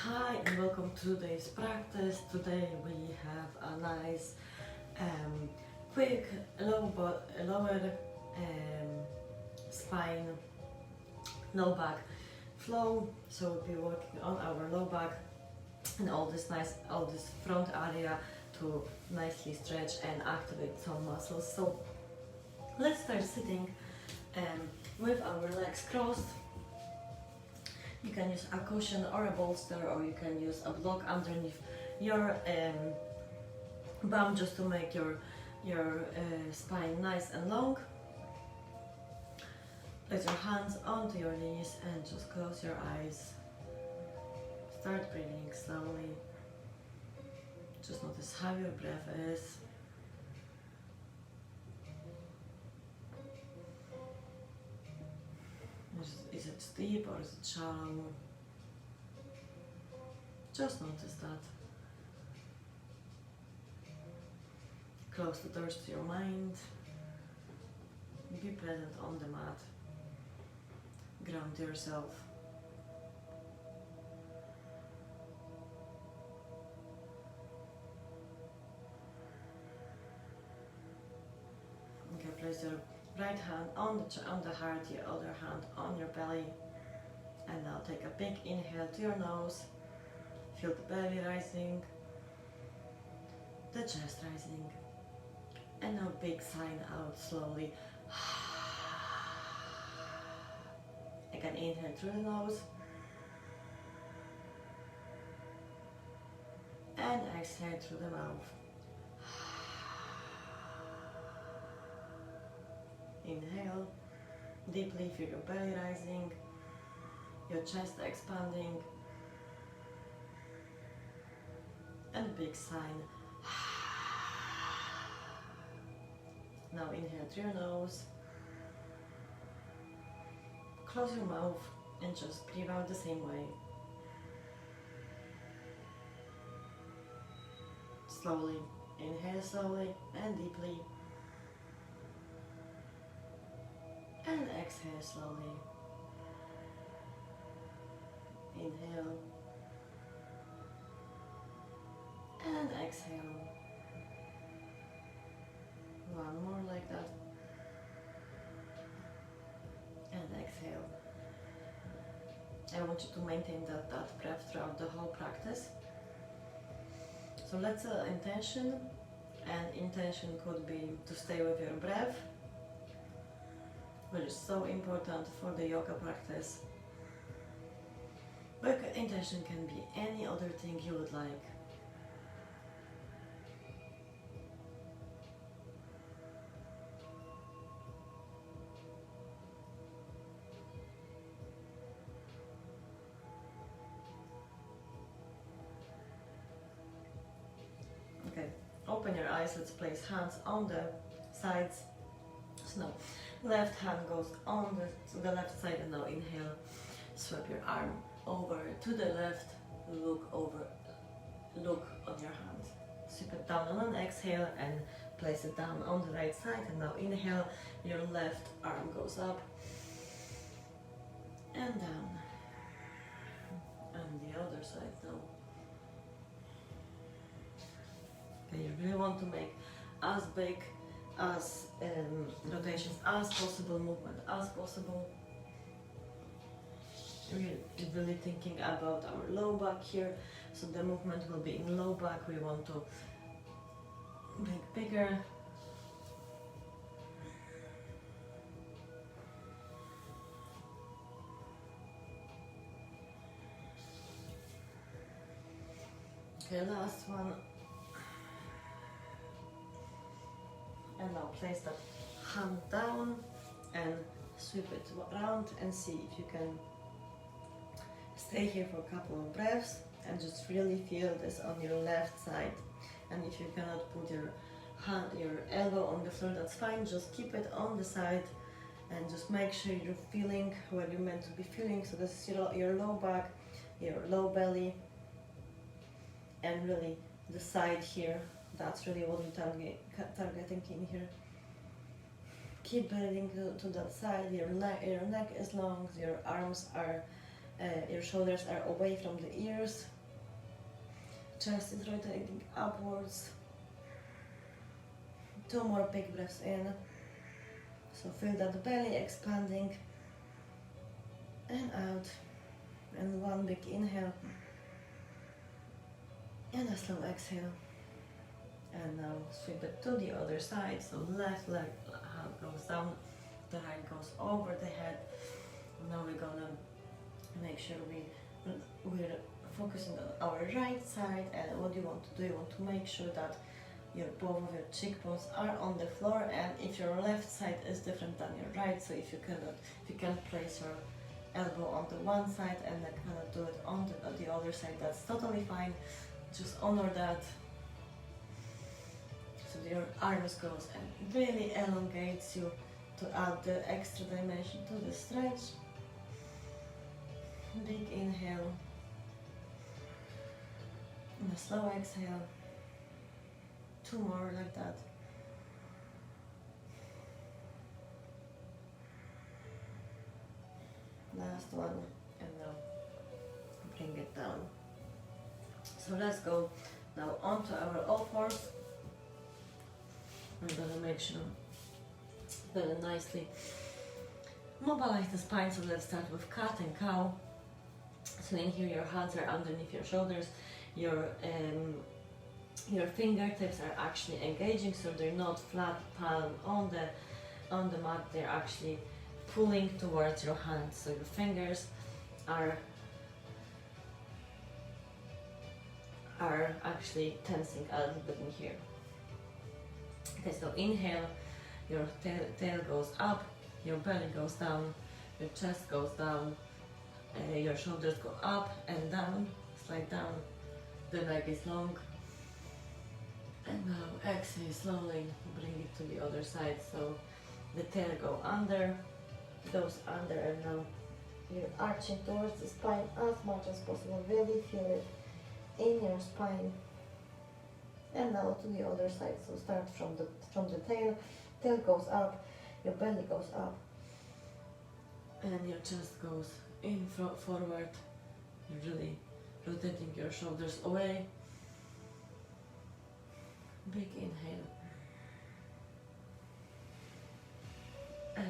Hi and welcome to today's practice. Today we have a nice, quick, lower spine, low back flow. So we'll be working on our low back and all this front area to nicely stretch and activate some muscles. So let's start sitting with our legs crossed. You can use a cushion or a bolster, or you can use a block underneath your bum just to make your spine nice and long. Place your hands onto your knees and just close your eyes. Start breathing slowly. Just notice how your breath is. Is it deep or is it shallow? Just notice that. Close the doors to your mind. Be present on the mat. Ground yourself. Okay, place your right hand on the heart, your other hand on your belly. And now take a big inhale to your nose. Feel the belly rising, the chest rising. And now big sign out slowly. Again, inhale through the nose. And exhale through the mouth. Inhale, deeply feel your belly rising, your chest expanding, and big sign. Now inhale through your nose, close your mouth, and just breathe out the same way. Slowly, inhale slowly and deeply. And exhale slowly. Inhale. And exhale. One more like that. And exhale. I want you to maintain that breath throughout the whole practice. So let's intention. And intention could be to stay with your breath, which is so important for the yoga practice. But intention can be any other thing you would like. Okay, open your eyes, let's place hands on the sides. So now, left hand goes on the left side, and now inhale, swap your arm over to the left, look on your hand. Sweep it down on an exhale and place it down on the right side, and now inhale, your left arm goes up and down. And the other side now. Okay, you really want to make as big as rotations as possible, movement as possible. We're really thinking about our low back here, so the movement will be in low back. We want to make bigger. Okay, last one. And now place that hand down and sweep it around and see if you can stay here for a couple of breaths and just really feel this on your left side. And if you cannot put your elbow on the floor, that's fine. Just keep it on the side and just make sure you're feeling what you're meant to be feeling. So this is your low back, your low belly, and really the side here. That's really what we're targeting in here. Keep breathing to that side. Your neck is long, your arms are Your shoulders are away from the ears. Chest is rotating upwards. 2 more big breaths in. So feel that belly expanding. And out. And 1 big inhale. And a slow exhale. And now sweep it to the other side. So left leg goes down, the right goes over the head. Now we're gonna make sure we're focusing on our right side. And what you want to do, you want to make sure that both of your cheekbones are on the floor. And if your left side is different than your right, so if you can place your elbow on the one side and then cannot do it on the other side, that's totally fine. Just honor that. So your arms goes and really elongates you to add the extra dimension to the stretch. Big inhale and a slow exhale. 2 more like that. Last one, and now bring it down. So let's go now onto our all fours. I'm gonna make sure very nicely mobilize the spine. So let's start with cat and cow. So in here your hands are underneath your shoulders. Your fingertips are actually engaging, so they're not flat palm on the mat. They're actually pulling towards your hands. So your fingers are actually tensing a little bit in here. Okay, so inhale, your tail goes up, your belly goes down, your chest goes down, your shoulders go up and down, slide down, the leg is long. And now exhale slowly, bring it to the other side. So the tail goes under, and now you're arching towards the spine as much as possible. Really feel it in your spine. And now to the other side. So start from the tail goes up, your belly goes up, and your chest goes in forward. You're really rotating your shoulders away. Big inhale. And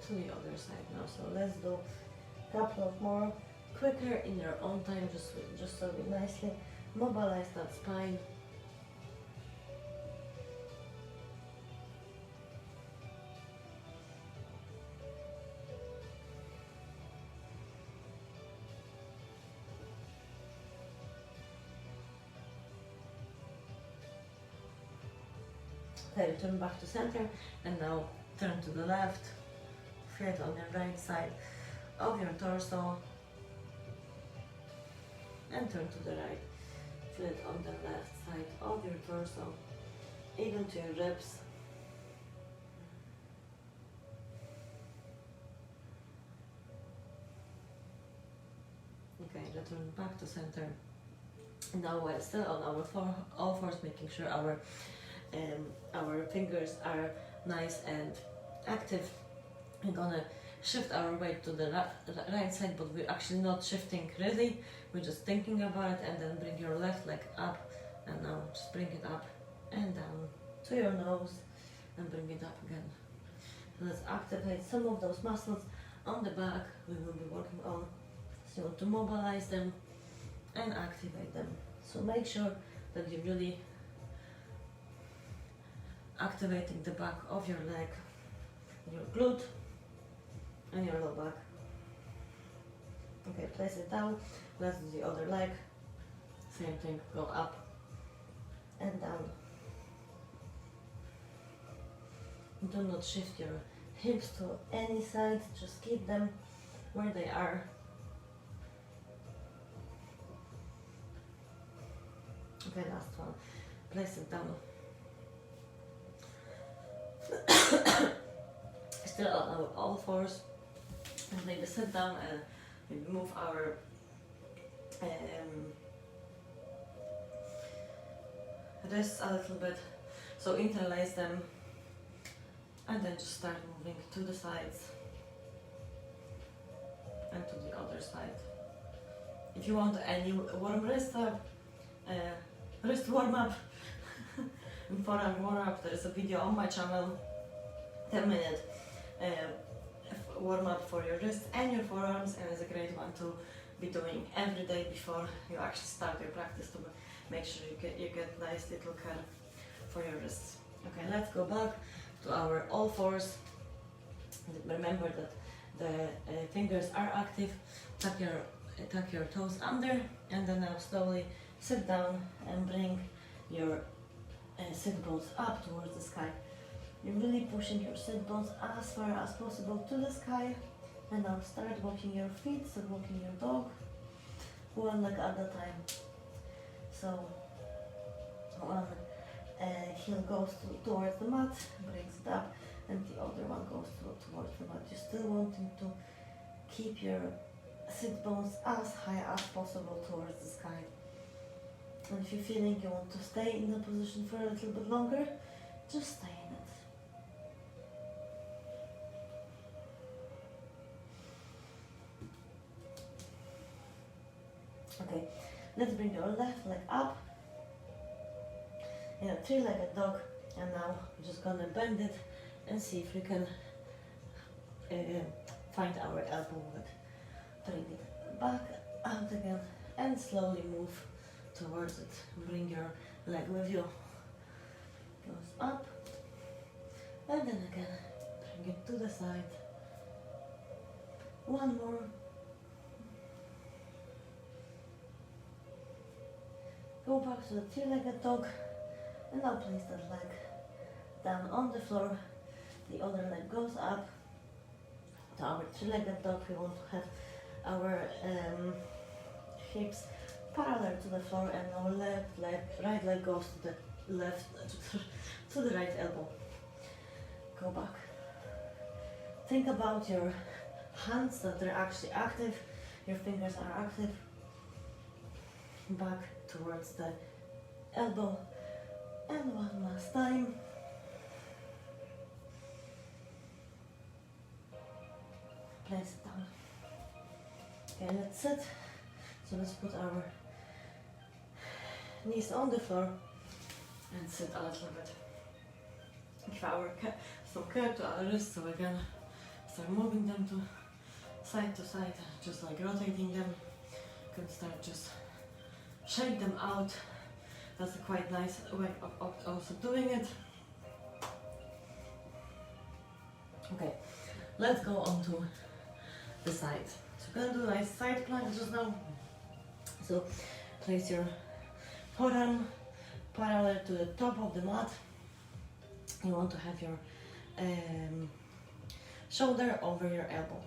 to the other side now. So let's do a couple of more, quicker in your own time, just so we nicely mobilize that spine. Okay, turn back to center, and now turn to the left, flat on the right side of your torso, and turn to the right, flat on the left side of your torso, even to your ribs. Okay, return back to center. Now we're still on our all fours, making sure our fingers are nice and active. We're gonna shift our weight to the right side, but we're actually not shifting really. We're just thinking about it, and then bring your left leg up, and now just bring it up and down to your nose, and bring it up again. So let's activate some of those muscles on the back we will be working on. So you want to mobilize them and activate them. So make sure that you really activating the back of your leg, your glute and your low back. Okay, place it down. Let's do the other leg. Same thing, go up and down. Do not shift your hips to any side, just keep them where they are. Okay, last one. Place it down. Still on all fours, and maybe sit down and maybe move our wrists a little bit, so interlace them, and then just start moving to the sides and to the other side. If you want any warm wrist warm up and forearm warm up, there is a video on my channel, 10-minute warm up for your wrists and your forearms, and it's a great one to be doing every day before you actually start your practice, to make sure you get nice little curve for your wrists. Okay, let's go back to our all fours. Remember that the fingers are active. Tuck your toes under, and then now slowly sit down and bring your sit bones up towards the sky. You're really pushing your sit bones as far as possible to the sky, and now start walking your feet, so walking your dog, one leg at a time. So one heel goes towards the mat, brings it up, and the other one goes towards the mat. You're still wanting to keep your sit bones as high as possible towards the sky. And if you're feeling you want to stay in the position for a little bit longer, just stay in it. Okay, let's bring your left leg up in a three-legged dog, and now we're just gonna bend it and see if we can find our elbow width. Bring it back out again and slowly move towards it. Bring your leg with you. Goes up and then again bring it to the side. One more. Go back to the three-legged dog, and now place that leg down on the floor. The other leg goes up to our three-legged dog. We want to have our hips parallel to the floor, and our right leg goes to the left, to the right elbow. Go back. Think about your hands, that they're actually active. Your fingers are active. Back towards the elbow, and one last time. Place it down. Okay, let's sit. So let's put our knees on the floor and sit a little bit. Give our some curve to our wrists, so we can start moving them to side, just like rotating them. You can start just shake them out. That's a quite nice way of also doing it. Okay, let's go on to the side. So we're gonna do a nice side plank just now. So place your forearm parallel to the top of the mat. You want to have your shoulder over your elbow.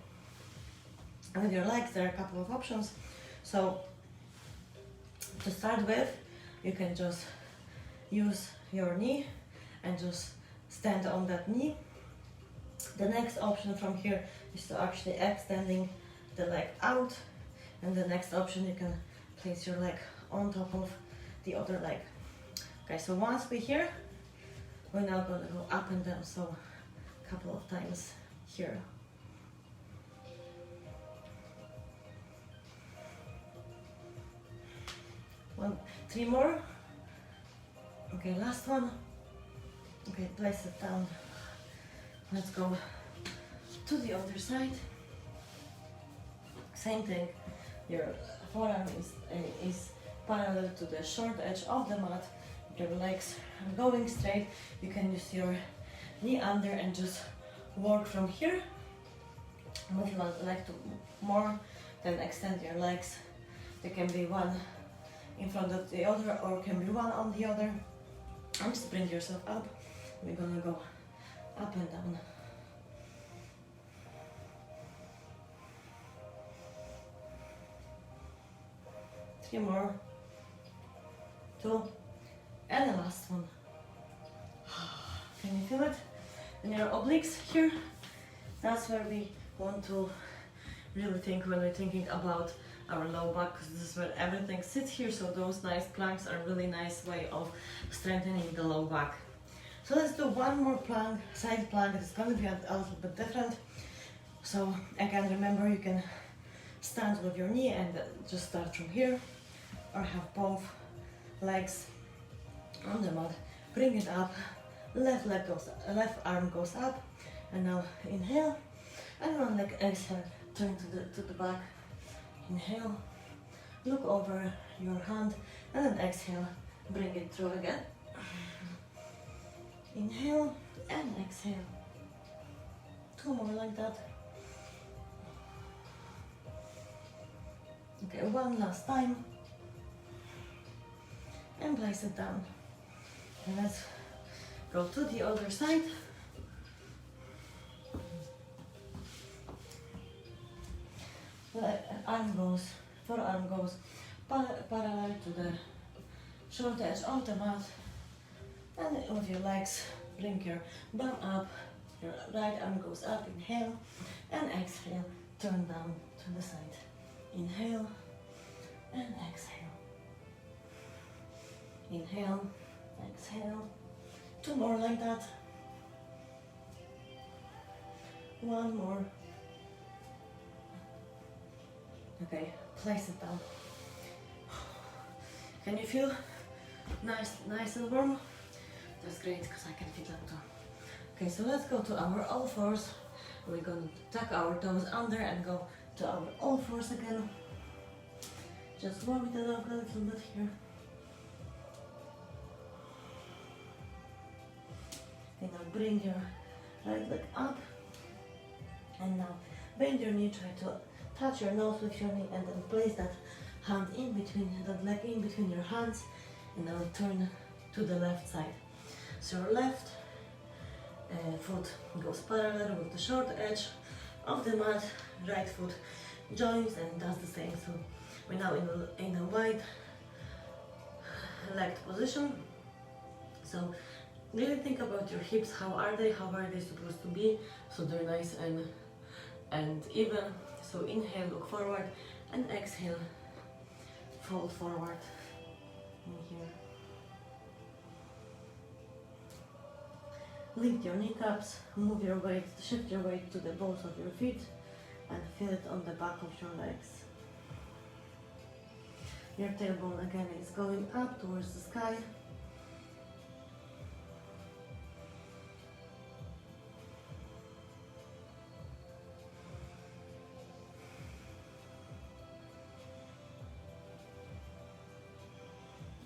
And with your legs, there are a couple of options. So to start with, you can just use your knee and just stand on that knee. The next option from here is to actually extending the leg out, and the next option, you can place your leg on top of the other leg. Okay, so once we're here, we're now going to go up and down, so a couple of times here. Three more. Okay, last one. Okay, place it down. Let's go to the other side. Same thing. Your forearm is parallel to the short edge of the mat. Your legs are going straight. You can use your knee under and just work from here. If you like to more, then extend your legs. There can be one in front of the other, or can be one on the other. And just bring yourself up. We're gonna go up and down. Three more. Two. And the last one. Can you feel it? And your obliques here, that's where we want to really think when we're thinking about our low back, because this is where everything sits here. So those nice planks are a really nice way of strengthening the low back. So let's do one more plank, side plank. It's going to be a little bit different. So again, remember, you can stand with your knee and just start from here, or have both legs on the mat. Bring it up, left arm goes up, and now inhale, and one leg exhale, turn to the back. Inhale, look over your hand, and then exhale, bring it through again. Inhale and exhale. 2 more like that. Okay, one last time. And place it down. And let's go to the other side. Forearm goes parallel to the short edge of the mat. And with your legs, bring your bum up, your right arm goes up, inhale, and exhale, turn down to the side. Inhale, and exhale. Inhale, exhale. 2 more like that. 1 more. Okay, place it down. Can you feel nice and warm? That's great, because I can feel that too. Okay, so let's go to our all fours. We're going to tuck our toes under and go to our all fours again. Just warm it up a little bit here. Okay, now bring your right leg up. And now bend your knee, try to touch your nose with your knee, and then place that hand in between, that leg in between your hands, and now turn to the left side. So your left foot goes parallel with the short edge of the mat, right foot joins and does the same. So we're now in a wide legged position. So really think about your hips. How are they supposed to be? So they're nice and even. So inhale, look forward, and exhale, fold forward in here. Lift your kneecaps, move your weight, shift your weight to the balls of your feet, and feel it on the back of your legs. Your tailbone again is going up towards the sky.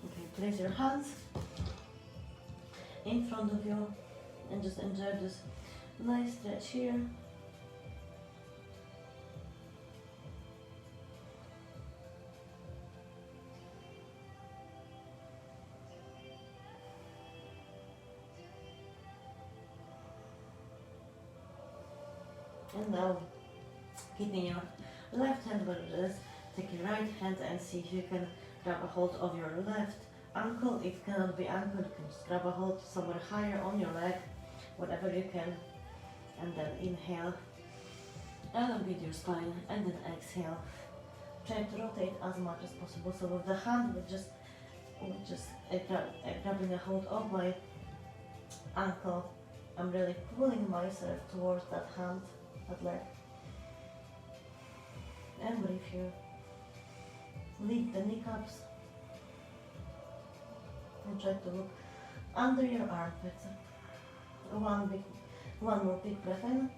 Okay, place your hands in front of you and just enjoy this nice stretch here. And now, keeping your left hand where it is, take your right hand and see if you can grab a hold of your left ankle. If it cannot be ankle, you can just grab a hold somewhere higher on your leg, whatever you can. And then inhale, elongate your spine, and then exhale. Try to rotate as much as possible. So with the hand, we're just grabbing a hold of my ankle. I'm really pulling myself towards that hand, that leg. And breathe here. Lift the kneecaps. And try to look under your armpits. One more big breath in.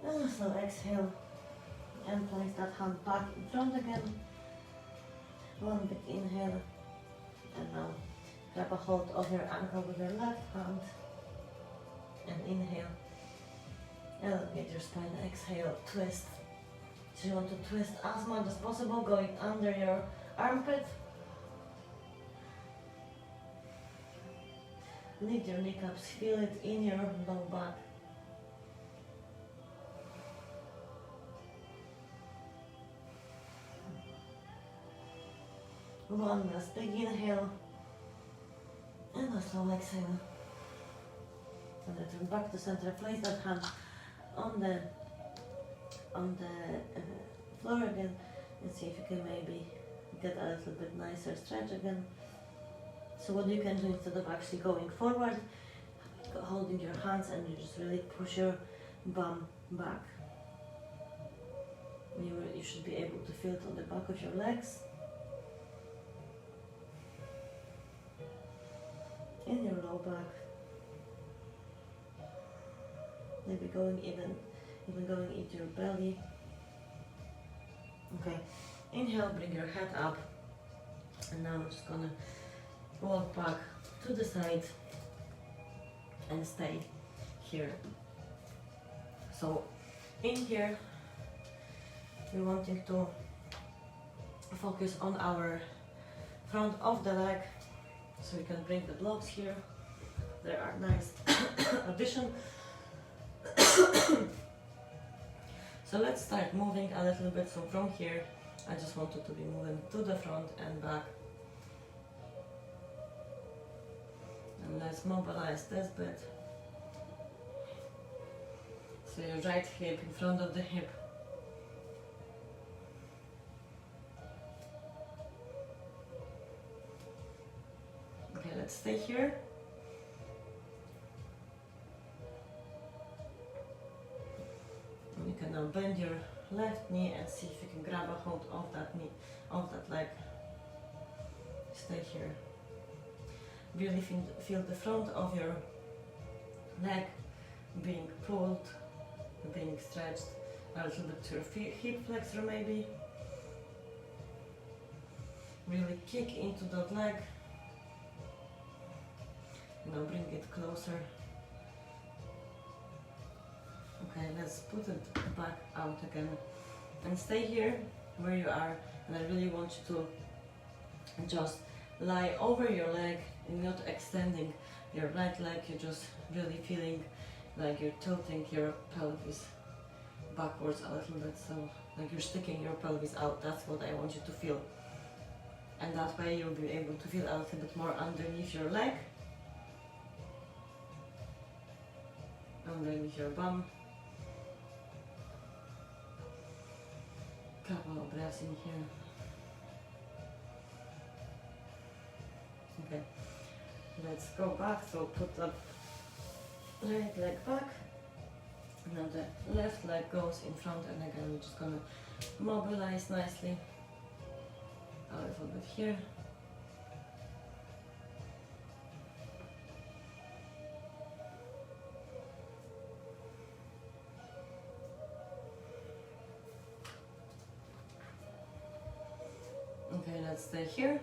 And so exhale. And place that hand back in front again. One big inhale. And now grab a hold of your ankle with your left hand. And inhale. Elongate your spine. Exhale. Twist. So you want to twist as much as possible, going under your armpit. Lift your kneecaps, feel it in your low back. One last big inhale and a slow exhale. And return back to center. Place that hand on the floor again, and see if you can maybe get a little bit nicer stretch again. So what you can do, instead of actually going forward, holding your hands, and you just really push your bum back. You should be able to feel it on the back of your legs, in your low back, maybe going even going into your belly. Okay, inhale, bring your head up, and now I'm just gonna walk back to the side and stay here. So in here, we're wanting to focus on our front of the leg, so we can bring the blocks here. There are nice addition. So let's start moving a little bit. So from here, I just wanted to be moving to the front and back. And let's mobilize this bit. So your right hip in front of the hip. Okay, let's stay here. And you can now bend your left knee and see if you can grab a hold of that knee, of that leg. Stay here. Really feel the front of your leg being pulled, being stretched a little bit to your hip flexor maybe. Really kick into that leg. Now bring it closer. Okay, let's put it back out again. And stay here where you are. And I really want you to just lie over your leg and not extending your right leg. You're just really feeling like you're tilting your pelvis backwards a little bit. So like you're sticking your pelvis out. That's what I want you to feel. And that way you'll be able to feel a little bit more underneath your leg. Underneath your bum. Couple of breaths in here. Okay, let's go back. So put the right leg back. Now the left leg goes in front, and again we're just gonna mobilize nicely. A little bit here. Okay, let's stay here.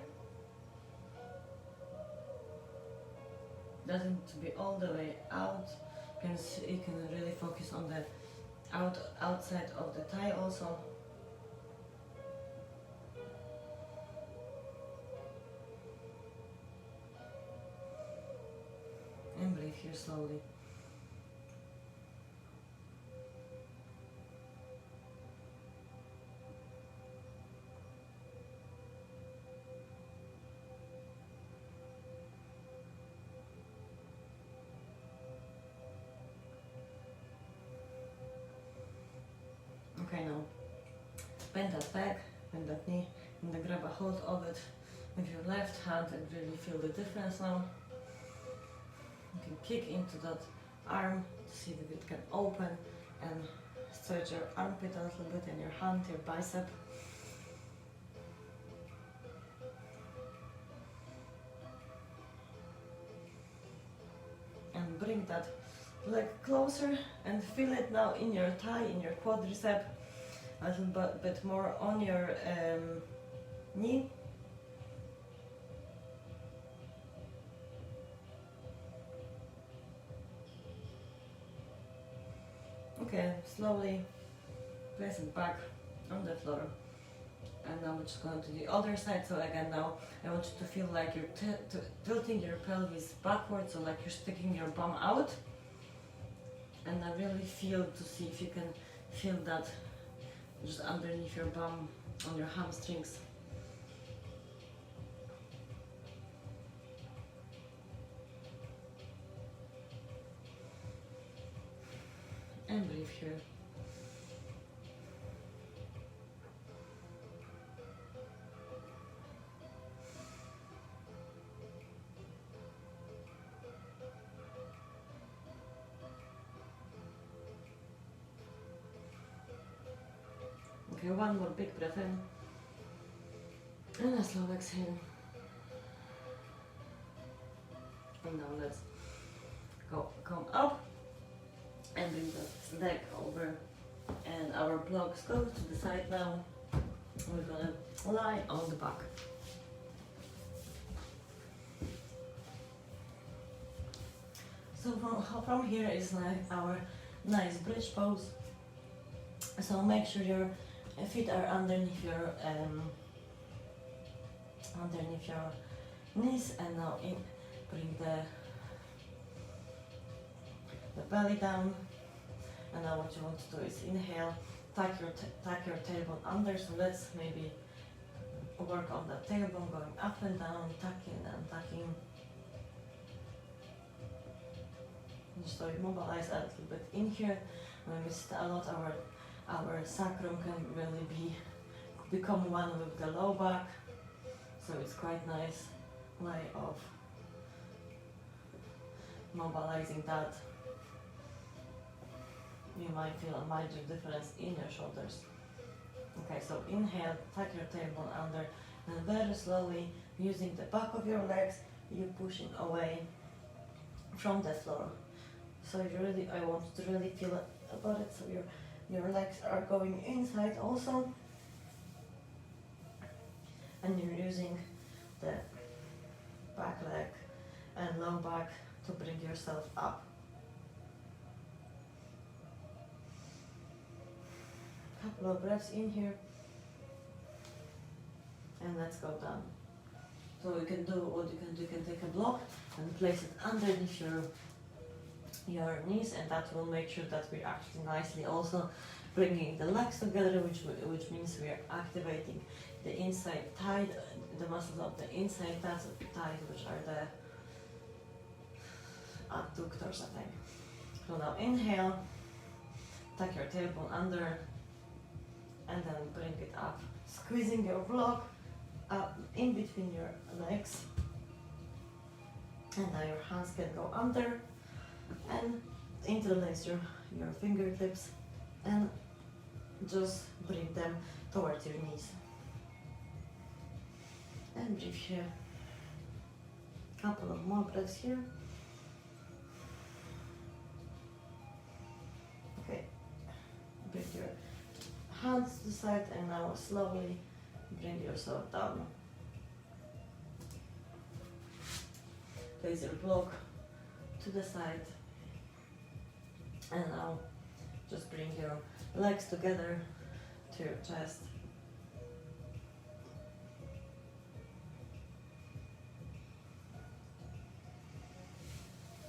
Doesn't need to be all the way out. You can really focus on the outside of the thigh also. And breathe here slowly. Okay, now bend that back, bend that knee, and then grab a hold of it with your left hand and really feel the difference now. You can kick into that arm to see if it can open and stretch your armpit a little bit and your hand, your bicep. And bring that leg closer and feel it now in your thigh, in your quadricep, a little bit more on your knee. Okay, slowly place it back on the floor. And now we're just going to the other side. So again, now I want you to feel like you're tilting your pelvis backwards, so like you're sticking your bum out. And I really feel to see if you can feel that just underneath your bum, on your hamstrings. And breathe here. Okay, one more big breath in. And a slow exhale. And now let's come up and bring the leg over. And our blocks go to the side now. We're gonna lie on the back. So from here is like our nice bridge pose. So make sure your feet are underneath your knees, and now bring the belly down. And now what you want to do is inhale, tuck your tailbone under. So let's maybe work on the tailbone going up and down, tucking and tucking. Just so it mobilize a little bit in here. When we sit a lot, our sacrum can really become one with the low back. So it's quite nice way of mobilizing that. You might feel a major difference in your shoulders. Okay, so inhale, tuck your tailbone under, and very slowly, using the back of your legs, you're pushing away from the floor. So I want you to really feel about it. So your legs are going inside also, and you're using the back leg and low back to bring yourself up. Couple of breaths in here, and let's go down. So you can do what you can do. You can take a block and place it underneath your knees, and that will make sure that we're actually nicely also bringing the legs together, which means we are activating the inside thigh, the muscles of the inside thigh, which are the adductors, I think. So now inhale, tuck your tailbone under, and then bring it up, squeezing your block up in between your legs. And now your hands can go under and interlace your fingertips and just bring them towards your knees. And breathe here. Couple of more breaths here. Okay, bring your hands to the side, and now slowly bring yourself down. Place your block to the side, and now just bring your legs together to your chest.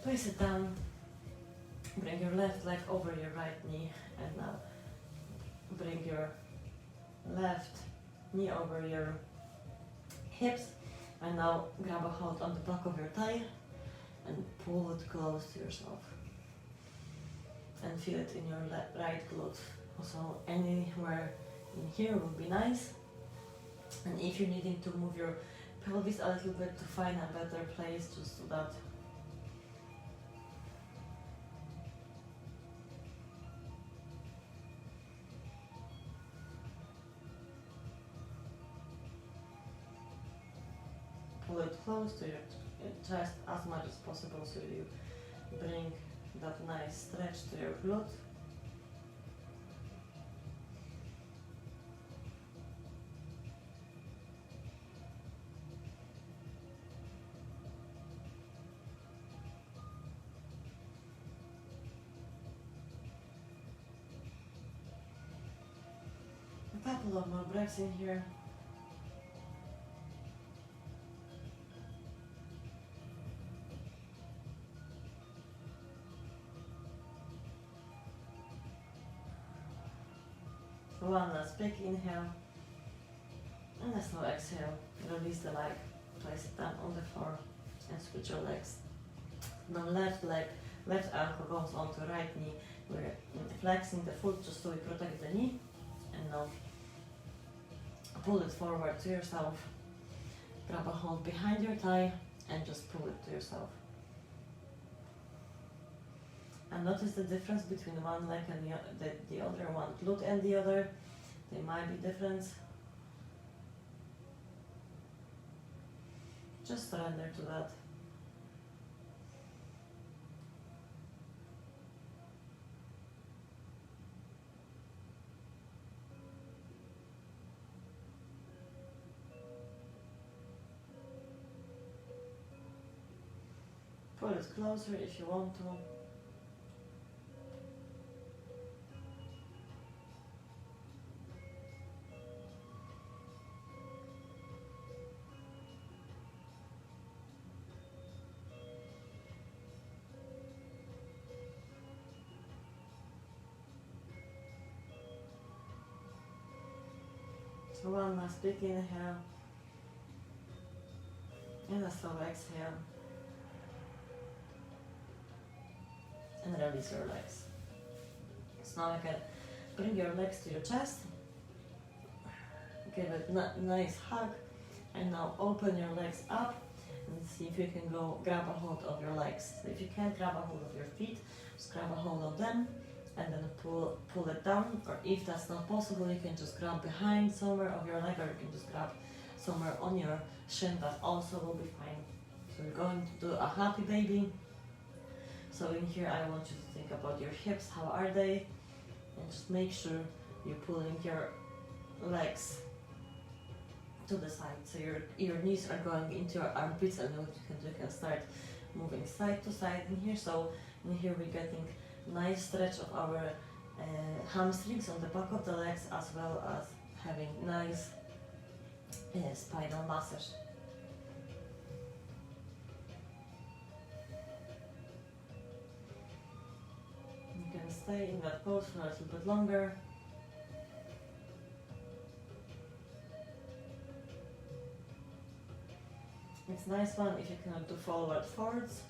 Place it down, bring your left leg over your right knee, and now bring your left knee over your hips, and now grab a hold on the back of your thigh and pull it close to yourself. And feel it in your right glute. Also anywhere in here would be nice. And if you're needing to move your pelvis a little bit to find a better place, just do that. Pull it close to your chest as much as possible, so you bring that nice stretch to your glute. A couple of more breaths in here. One last big inhale, and a slow exhale. Release the leg, place it down on the floor, and switch your legs. Now left ankle goes onto right knee. We're flexing the foot just so we protect the knee, and now pull it forward to yourself. Grab a hold behind your thigh and just pull it to yourself. And notice the difference between one leg and the other, one glute and the other. They might be different. Just surrender to that. Pull it closer if you want to. So one last big inhale and a slow exhale. And release your legs. So now you can bring your legs to your chest, give it a nice hug, and now open your legs up and see if you can go grab a hold of your legs. So if you can't grab a hold of your feet, just grab a hold of them and then pull it down, or if that's not possible, you can just grab behind somewhere of your leg, or you can just grab somewhere on your shin. That also will be fine. So we're going to do a happy baby. So in here I want you to think about your hips, how are they? And just make sure you're pulling your legs to the side. So your knees are going into your armpits, and what you can start moving side to side in here. So in here we're getting nice stretch of our hamstrings on the back of the legs, as well as having nice spinal massage. You can stay in that pose for a little bit longer. It's a nice one if you cannot do forward folds.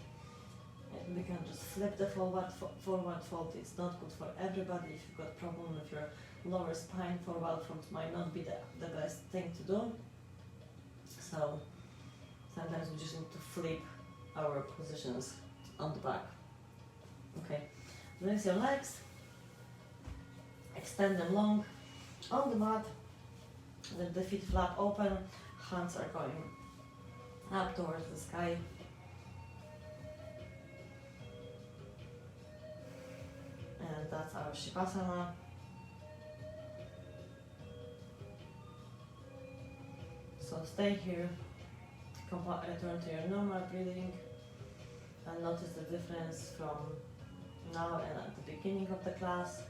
And we can just flip the forward fold. It's not good for everybody. If you've got problem with your lower spine, forward fold might not be the best thing to do. So sometimes we just need to flip our positions on the back. Okay, raise your legs, extend them long on the mat, let the feet flap open, hands are going up towards the sky. And that's our Shavasana. So stay here, return to your normal breathing, and notice the difference from now and at the beginning of the class.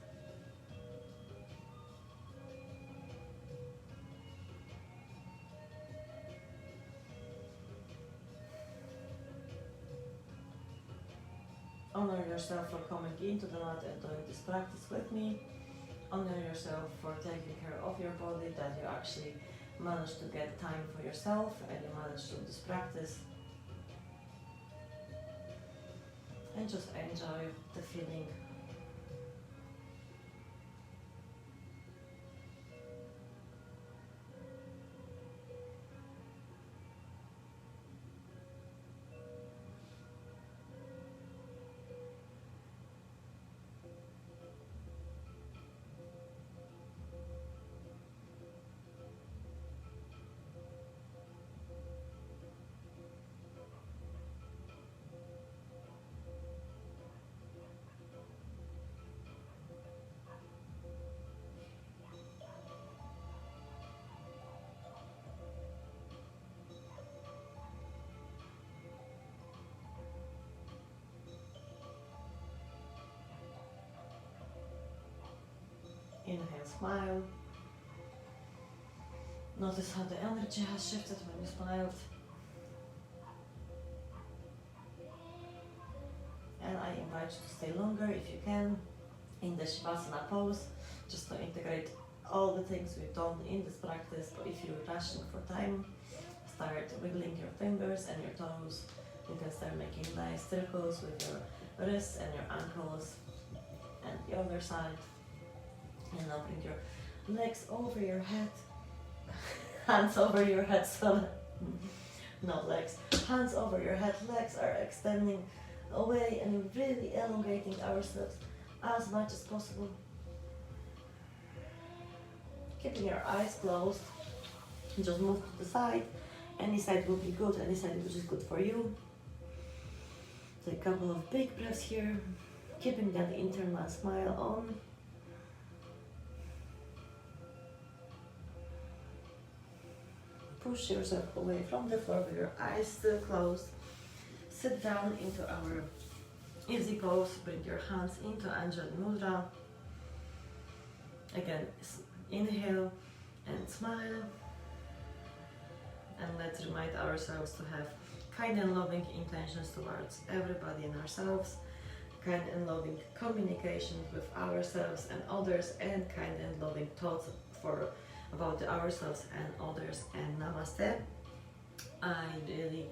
Honor yourself for coming into the mat and doing this practice with me. Honor yourself for taking care of your body, that you actually managed to get time for yourself and you managed to do this practice. And just enjoy the feeling. Inhale, smile. Notice how the energy has shifted when you smiled. And I invite you to stay longer if you can in the Shavasana pose, just to integrate all the things we've done in this practice. But if you're rushing for time, start wiggling your fingers and your toes. You can start making nice circles with your wrists and your ankles, and the other side. And now bring your legs over your head, hands over your head, so no legs, hands over your head, legs are extending away and really elongating ourselves as much as possible. keeping your eyes closed. Just move to the side. Any side will be good, any side which is good for you. Take a couple of big breaths here, keeping that internal smile on. Push yourself away from the floor with your eyes still closed. Sit down into our easy pose. Bring your hands into Anjali Mudra. Again, inhale and smile. And let's remind ourselves to have kind and loving intentions towards everybody and ourselves, kind and loving communication with ourselves and others, and kind and loving thoughts about ourselves and others. And namaste. I really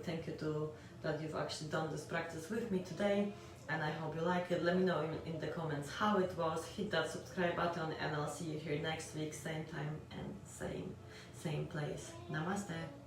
thank you that you've actually done this practice with me today, and I hope you like it. Let me know in the comments how it was. Hit that subscribe button, and I'll see you here next week, same time and same place. Namaste.